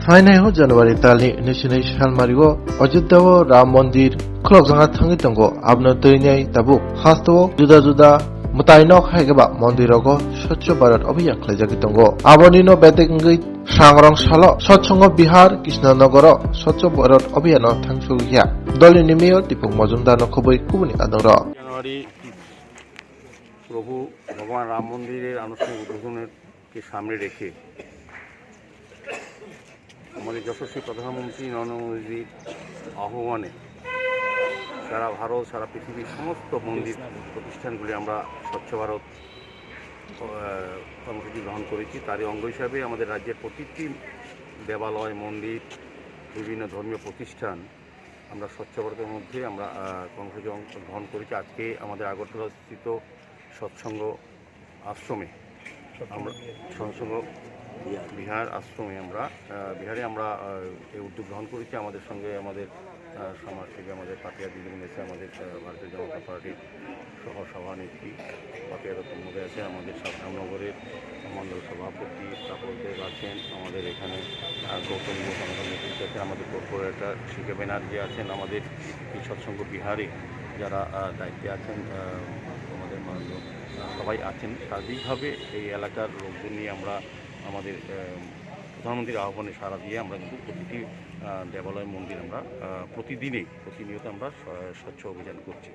Hainaiho January tali national Shalmarigo Ojidao Ram Mandir Klokzanga Tangitango Abno Trinai Tabu Hasto Juda Mutainok Hagaba Mondirogo Shocho Barat Obiyak Klajakitango Abonino Betekingit Sangrong Salo Sochongo Bihar Kishnanogoro Shocho Barat Obiano Tangsugia Dolinimio Tipung Mazundano Koboi Kubuni Adoro জানুয়ারি প্রভু ভগবান রাম মন্দিরের আনুষ্ঠানিক উদ্বোধনকে সামনে রেখে আমাদের যশস্বী প্রধানমন্ত্রী নরেন্দ্র মোদীর আহ্বানে সারা ভারত সারা পৃথিবীর সমস্ত মন্দির প্রতিষ্ঠানগুলি আমরা স্বচ্ছ ভারত কর্মসূচি গ্রহণ করেছি। তারই অঙ্গ হিসাবে আমাদের রাজ্যের প্রতিটি দেবালয় মন্দির বিভিন্ন ধর্মীয় প্রতিষ্ঠান আমরা স্বচ্ছ ভারতের মধ্যে আমরা কর্মসূচি গ্রহণ করেছি। আজকে আমাদের আগরতলা স্থিত সৎসঙ্গ আশ্রমে আমরা সৎসঙ্গ বিহার আশ্রমে বিহারে আমরা এই উদ্যোগ গ্রহণ করেছি। আমাদের সঙ্গে আমাদের সমাজসেবী আমাদের পাপিয়া দিদিমণি আছে, আমাদের ভারতীয় জনতা পার্টির সহ সভানেত্রী পাপিয়া দত্ত মহোদয় আছে, আমাদের সাবধাননগরের মণ্ডল সভাপতি তাপস দেব আছেন, আমাদের এখানে গৌতম ঘোষালের নেতৃত্ব আছে, আমাদের কর্পোরেটর শিকে ব্যানার্জি আছেন, আমাদের এই সৎসঙ্গ বিহারে যারা দায়িত্বে আছেন আমাদের সবাই আছেন। সার্বিকভাবে এই এলাকার লোকজন নিয়ে আমরা আমাদের প্রধানমন্ত্রীর আহ্বানে সাড়া দিয়ে আমরা কিন্তু প্রতিটি দেবালয় মন্দির আমরা প্রতিনিয়ত আমরা স্বচ্ছ অভিযান করছি।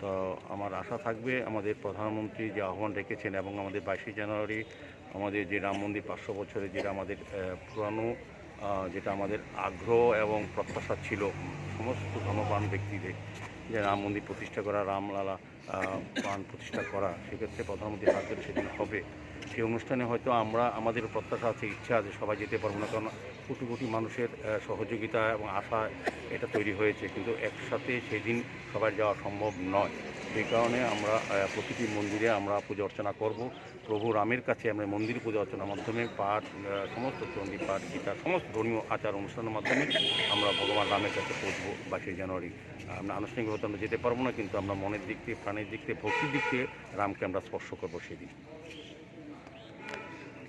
তো আমার আশা থাকবে আমাদের প্রধানমন্ত্রী যে আহ্বান রেখেছেন এবং আমাদের 22শে জানুয়ারি আমাদের যে রাম মন্দির 500 বছরে যেটা আমাদের পুরানো যেটা আমাদের আগ্রহ এবং প্রত্যাশা ছিল সমস্ত ধর্মপ্রাণ ব্যক্তিদের যে রাম মন্দির প্রতিষ্ঠা করা, রামলালা প্রাণ প্রতিষ্ঠা করা, সেক্ষেত্রে প্রধানমন্ত্রীর হাত ধরে সেদিন হবে। সেই অনুষ্ঠানে হয়তো আমাদের প্রত্যাশা আছে, ইচ্ছা আছে, সবাই যেতে পারবো না, কারণ কোটি কোটি মানুষের সহযোগিতা এবং আশা এটা তৈরি হয়েছে, কিন্তু একসাথে সেদিন সবাই যাওয়া সম্ভব নয়। সেই কারণে আমরা প্রতিটি মন্দিরে আমরা পুজো অর্চনা করব। প্রভু রামের কাছে আমরা মন্দির পুজো অর্চনার মাধ্যমে পাঠ সমস্ত চণ্ডী পাঠ গীতা সমস্ত ধর্মীয় আচার অনুষ্ঠানের মাধ্যমে আমরা ভগবান রামের কাছে পৌঁছবো 22শে জানুয়ারি। আমরা আনুষ্ঠানিকভাবে আমরা যেতে পারবো না, কিন্তু আমরা মনের দিক থেকে প্রাণের দিক থেকে ভক্তির দিক থেকে রামকে আমরা স্পর্শ করবো সেদিন।